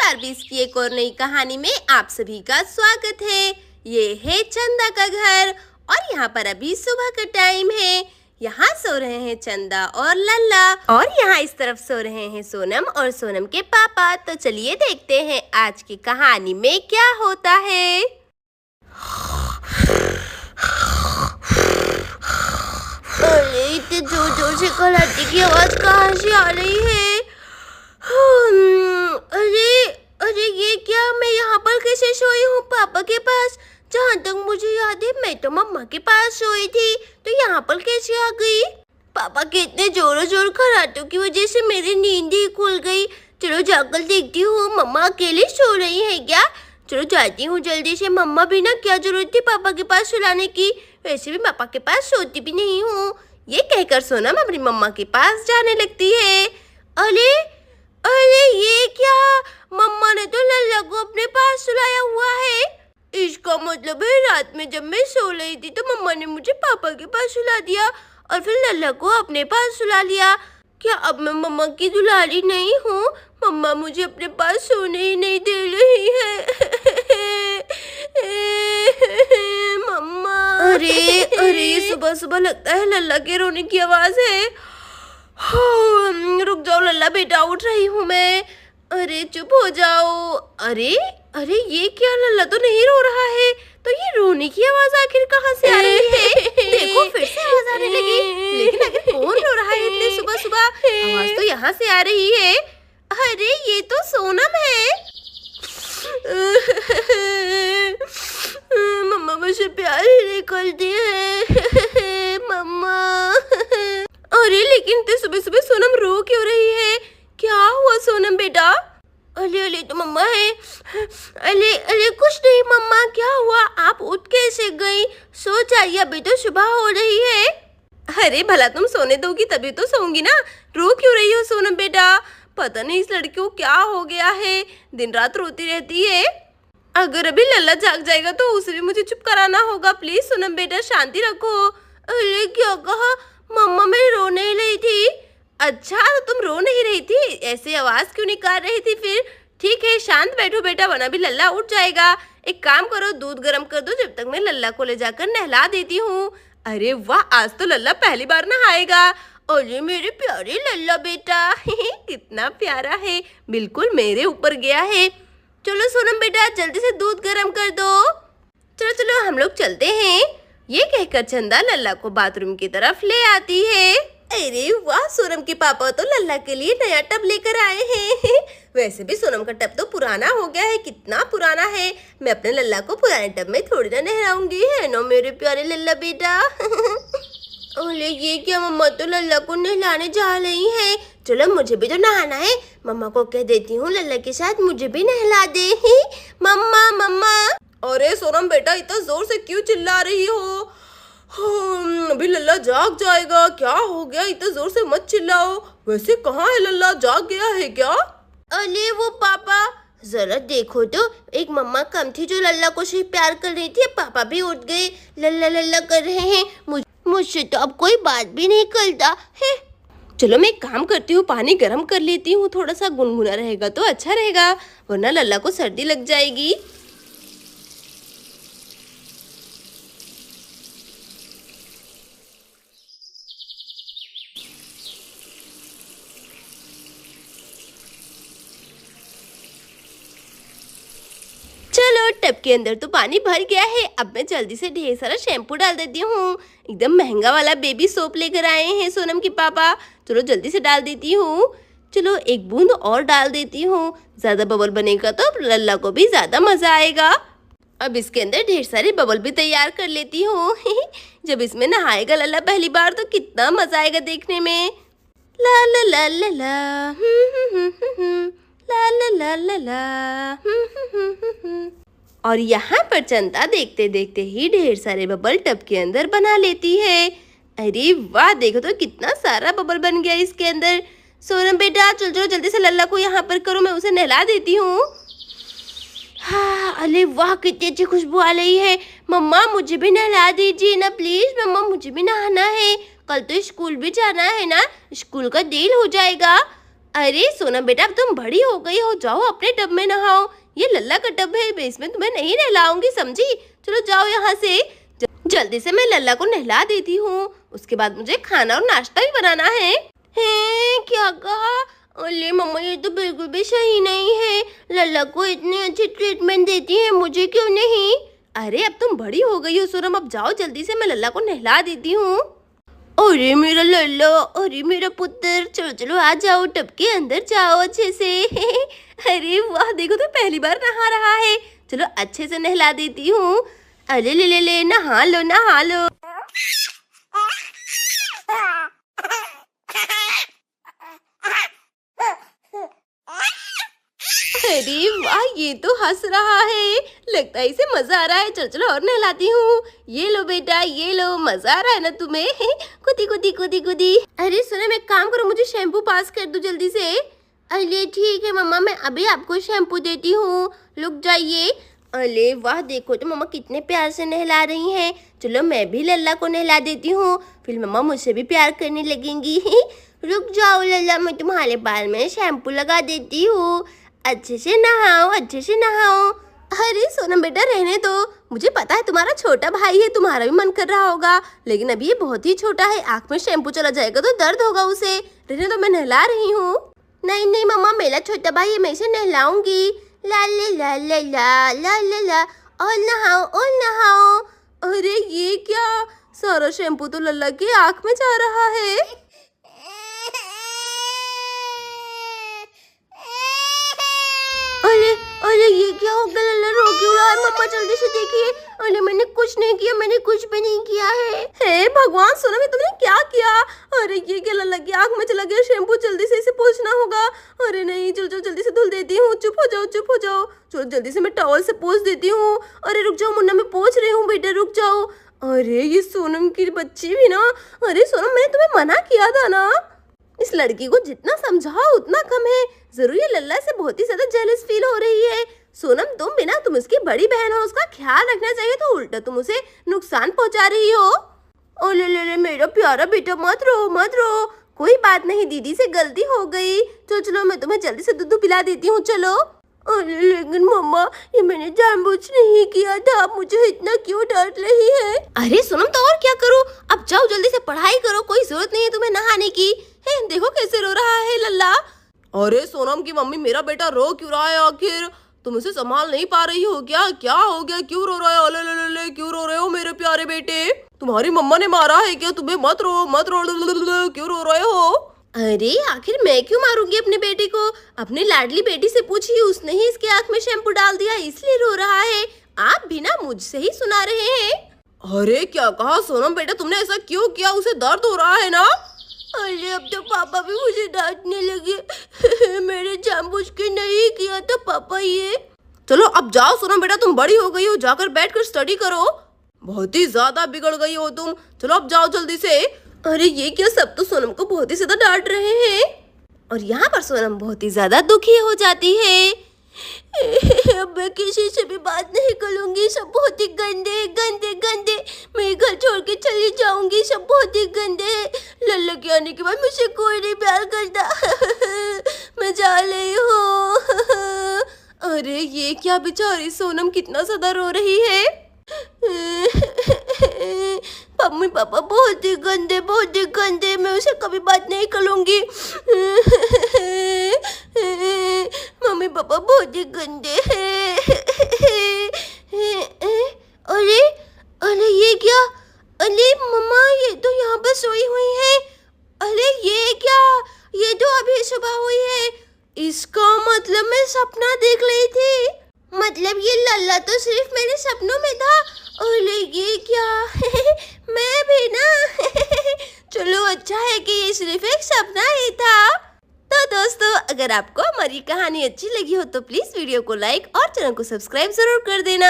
आरबीज की एक और नई कहानी में आप सभी का स्वागत है। ये है चंदा का घर और यहाँ पर अभी सुबह का टाइम है। यहाँ सो रहे हैं चंदा और लल्ला और यहाँ इस तरफ सो रहे हैं सोनम और सोनम के पापा। तो चलिए देखते हैं आज की कहानी में क्या होता है। अरे इतने जोर जोर से कराटे की आवाज कहाँ से आ रही है? अरे ये क्या, मैं यहाँ पर कैसे सोई हूँ? पापा के पास। जहाँ तक मुझे याद है मैं तो मम्मा के पास सोई थी, तो यहाँ पर कैसे आ गई? पापा के इतने जोरों जोर खराटों की वजह से मेरी नींद ही खुल गई। चलो जाकर देखती हूँ मम्मा अकेले सो रही है क्या। चलो जाती हूँ जल्दी से। मम्मा भी ना, क्या जरूरत थी पापा के पास सुलाने की, वैसे भी पापा के पास सोती भी नहीं हूँ। ये कहकर सोनम अपनी मम्मा के पास जाने लगती है। अरे ये क्या, मम्मा ने तो लल्ला को अपने पास सुलाया हुआ है। इसका मतलब है रात में जब मैं सो रही थी तो मम्मा ने मुझे पापा के पास सुला दिया और फिर लल्ला को अपने पास सुला लिया। क्या अब मैं मम्मा की दुलारी नहीं हूँ? मम्मा मुझे अपने पास सोने ही नहीं दे रही है। मम्मा। अरे सुबह सुबह लगता है लल्ला के रोने की आवाज है। रुक जाओ लल्ला बेटा, उठ रही हूँ मैं। अरे चुप हो जाओ। अरे ये क्या, लल्ला तो नहीं रो रहा है, तो ये रोने की आवाज आखिर कहाँ से आ रही है? देखो फिर से आवाज आने लगी, लेकिन आखिर कौन रो रहा है इतने सुबह सुबह? आवाज तो यहाँ से आ रही है। अरे ये तो सोनम है। मम्मा मुझे प्यार ही नहीं करती है। मम्मा। अरे लेकिन इतने सुबह सुबह सोनम रो क्यों रही है? क्या हुआ सोनम बेटा? अले तो मम्मा है। अले कुछ नहीं मम्मा, क्या हुआ? आप उठ कैसे गई? सो जाइए, अभी तो सुबह हो रही है। अरे भला तुम सोने दोगी तभी तो सोऊंगी ना। रो क्यों रही हो सोनम बेटा? पता नहीं इस लड़की को क्या हो गया है, दिन रात रोती रहती है। अगर अभी लल्ला जाग जाएगा तो उसे भी मुझे चुप कराना होगा। प्लीज सोनम बेटा शांति रखो। अरे क्या कहा? मम्मा मैं रो नहीं रही थी। अच्छा तो तुम रो नहीं रही थी, ऐसे आवाज क्यों निकाल रही थी फिर? ठीक है शांत बैठो बेटा, वरना भी लल्ला उठ जाएगा। एक काम करो, दूध गर्म कर दो, जब तक मैं लल्ला को ले जाकर नहला देती हूँ। अरे वाह, आज तो लल्ला पहली बार नहाएगा। अरे मेरे प्यारे लल्ला बेटा, कितना प्यारा है, बिल्कुल मेरे ऊपर गया है। चलो सोनम बेटा जल्दी से दूध गर्म कर दो। चलो हम लोग चलते हैं। ये कहकर चंदा लल्ला को बाथरूम की तरफ ले आती है। अरे वाह, सोनम के पापा तो लल्ला के लिए नया टब लेकर आए हैं। वैसे भी सोनम का टब तो पुराना हो गया है। कितना पुराना है, मैं अपने लल्ला को पुराने टब में थोड़ी ना नहलाऊंगी, है ना मेरे प्यारे लल्ला बेटा। ओले ये क्या, मम्मा तो लल्ला को नहलाने जा रही है। चलो मुझे भी तो नहाना है, मम्मा को कह देती हूँ लल्ला के साथ मुझे भी नहला दे। मम्मा। अरे सोनम बेटा इतना जोर से क्यों चिल्ला रही हो? अभी लल्ला जाग जाएगा। क्या हो गया, इतना जोर से मत चिल्लाओ। वैसे कहाँ है लल्ला, जाग गया है क्या? अरे वो पापा, जरा देखो तो, एक मम्मा कम थी जो लल्ला को सिर्फ प्यार कर रही थी, पापा भी उठ गए, लल्ला कर रहे हैं। मुझसे तो अब कोई बात भी नहीं करता है। चलो मैं एक काम करती हूँ, पानी गर्म कर लेती हूँ, थोड़ा सा गुनगुना रहेगा तो अच्छा रहेगा, वरना लल्ला को सर्दी लग जाएगी। चलो टब के अंदर तो पानी भर गया है, अब मैं जल्दी से ढेर सारा शैम्पू डाल देती हूँ। एकदम महंगा वाला बेबी सोप लेकर आए हैं सोनम के पापा। चलो जल्दी से डाल देती हूँ। चलो एक बूंद और डाल देती हूँ, ज्यादा बबल बनेगा तो लल्ला को भी ज्यादा मजा आएगा। अब इसके अंदर ढेर सारे बबल भी तैयार कर लेती हूँ। जब इसमें नहाएगा लल्ला पहली बार तो कितना मजा आएगा देखने में। ला ला ला ला ला, ला ला ला ला ला। और यहाँ पर चंदा देखते देखते ही ढेर सारे बबल टब के अंदर बना लेती है। अरे वाह, देखो तो कितना सारा बबल बन गया इसके अंदर। सोनम बेटा चलो जल्दी से लल्ला को यहाँ पर करो, मैं उसे नहला देती हूँ। हाँ, अरे वाह कितनी अच्छी खुशबू आ रही है। मम्मा मुझे भी नहला दीजिए ना प्लीज, मम्मा मुझे भी नहाना है, कल तो स्कूल भी जाना है ना, स्कूल का देर हो जाएगा। अरे सोनम बेटा, अब तुम बड़ी हो गई हो, जाओ अपने टब में नहाओ। ये लल्ला का टब है, मैं इसमें तुम्हें नहीं नहलाऊंगी, समझी? चलो जाओ यहाँ से। जल्दी से मैं लल्ला को नहला देती हूँ, उसके बाद मुझे खाना और नाश्ता भी बनाना है। क्या कहा? अरे मम्मा, ये तो बिल्कुल भी सही नहीं है। लल्ला को इतनी अच्छी ट्रीटमेंट देती है, मुझे क्यों नहीं? अरे अब तुम बड़ी हो गई हो सोनम, अब जाओ जल्दी से, मैं लल्ला को नहला देती हूँ। अरे मेरा लल्ला, अरे मेरा पुत्र, चलो चलो आ जाओ, टब के अंदर जाओ अच्छे से। अरे वाह, देखो तो पहली बार नहा रहा है। चलो अच्छे से नहला देती हूँ। अरे ले नहा लो नहा लो। अरे वाह, ये तो हंस रहा है, लगता है इसे मजा आ रहा है। चल चलो और नहलाती हूँ। ये लो बेटा, ये लो, मजा आ रहा है ना तुम्हें? कुदी कुदी कुदी कुदी। अरे सुनो, एक काम करो, मुझे शैम्पू पास कर दो जल्दी से। अरे ठीक है मम्मा, मैं अभी आपको शैम्पू देती हूँ, रुक जाइए। अरे वाह, देखो तो मम्मा कितने प्यार से नहला रही हैं। चलो मैं भी लल्ला को नहला देती हूँ, फिर मम्मा मुझसे भी प्यार करने लगेंगी। रुक जाओ लल्ला, मैं तुम्हारे बाल में शैम्पू लगा देती हूँ। अच्छे से नहाओ, अच्छे से नहाओ। अरे सोनम बेटा, रहने दो, मुझे पता है तुम्हारा छोटा भाई है, तुम्हारा भी मन कर रहा होगा, लेकिन अभी ये बहुत ही छोटा है, आँख में शैम्पू चला जाएगा तो दर्द होगा उसे। रहने दो, मैं नहला रही हूँ। नहीं नहीं मम्मा, मेरा छोटा भाई है, मैं इसे नहलाऊंगी। ला ला ला ला ला ला ला ला, और नहाओ और नहाओ। अरे ये क्या, सारा शैम्पू तो लल्ला की आँख में जा रहा है। अरे अरे ये क्या हो गया, लल्ला रो क्यों रहा है? मम्मा जल्दी से देखिए। अरे मैंने कुछ नहीं किया, मैंने कुछ भी नहीं किया है। हे भगवान, सोनम तुमने क्या किया? अरे ये क्या, लल्ला की आँख में चला गया शैम्पू, जल्दी से इसे पोंछना होगा। अरे नहीं, चलो जल्दी से धुल देती हूँ। चुप हो जाओ, चुप हो जाओ। चलो जल्दी से मैं टॉवल से पोंछ देती हूँ। अरे रुक जाओ मुन्ना, मैं पोंछ रही हूँ, बेटा रुक जाओ। अरे ये सोनम की बच्ची भी ना। अरे सोनम, मैंने तुम्हें मना किया था ना, इस लड़की को जितना समझाओ उतना कम है। जरूर ये लल्ला से बहुत ही ज्यादा जेलस फील हो रही है। सोनम तुम भी ना, तुम उसकी बड़ी बहन हो, उसका ख्याल रखना चाहिए, तो उल्टा तुम उसे नुकसान पहुंचा रही हो। ओ ले मेरा प्यारा बेटा, मत रो मत रो, कोई बात नहीं, दीदी से गलती हो गई। चलो चलो, मैं तुम्हें जल्दी से दूध पिला देती हूँ, चलो। अरे लेकिन मम्मा, ये मैंने जानबूझ नहीं किया था, आप मुझे इतना क्यों डांट रही है? अरे सोनम, तो और क्या करूँ, अब जाओ जल्दी से पढ़ाई करो, कोई जरूरत नहीं है तुम्हें नहाने की। है देखो कैसे रो रहा है लल्ला। अरे सोनम की मम्मी, मेरा बेटा रो क्यों रहा है आखिर? तुम इसे संभाल नहीं पा रही हो क्या? क्या हो गया, क्यों रो रहा है? अले ले ले, क्यों रो रहे हो मेरे प्यारे बेटे? तुम्हारी मम्मा ने मारा है क्या तुम्हें? मत रो मत रो, क्यों रो रहे हो? अरे आखिर मैं क्यों मारूंगी अपने बेटे को? अपनी लाडली बेटी से पूछिए, उसने ही इसके आँख में शैम्पू डाल दिया, इसलिए रो रहा है। आप भी ना मुझसे ही सुना रहे हैं। अरे क्या कहा सोनम बेटा, तुमने ऐसा क्यों किया? उसे दर्द हो रहा है ना? अरे अब तो पापा भी मुझे डांटने लगे। मैंने जानबूझ के नहीं किया था पापा ये। चलो अब जाओ सोनम बेटा, तुम बड़ी हो गई हो, जाकर बैठकर स्टडी करो। बहुत ही ज्यादा बिगड़ गई हो तुम, चलो अब जाओ जल्दी से। अरे ये क्या, सब तो सोनम को बहुत ही ज्यादा डांट रहे हैं, और यहाँ पर सोनम बहुत ही ज्यादा दुखी हो जाती है। अब मैं किसी से भी बात नहीं करूंगी, सब बहुत ही गंदे गंदे गंदे, मैं घर छोड़ के चली जाऊंगी, सब बहुत ही गंदे। लल्ला के आने के बाद मुझे कोई नहीं प्यार करता। मैं जा रही हूँ। अरे ये क्या, बेचारी सोनम कितना ज्यादा रो रही है। मम्मी पापा बहुत ही गंदे, मैं उसे कभी बात नहीं करूंगी। मम्मी पापा बहुत ही गंदे हैं। अरे अरे ये क्या? अरे मम्मा, ये तो यहाँ पर सोई हुई है। अरे ये क्या, ये तो अभी सुबह हुई है, इसका मतलब मैं सपना देख रही थी, मतलब ये लल्ला तो सिर्फ मेरे सपनों में था। अरे ये क्या? मैं भी ना। चलो अच्छा है कि ये सिर्फ एक सपना ही था। तो दोस्तों, अगर आपको हमारी कहानी अच्छी लगी हो तो प्लीज वीडियो को लाइक और चैनल को सब्सक्राइब जरूर कर देना।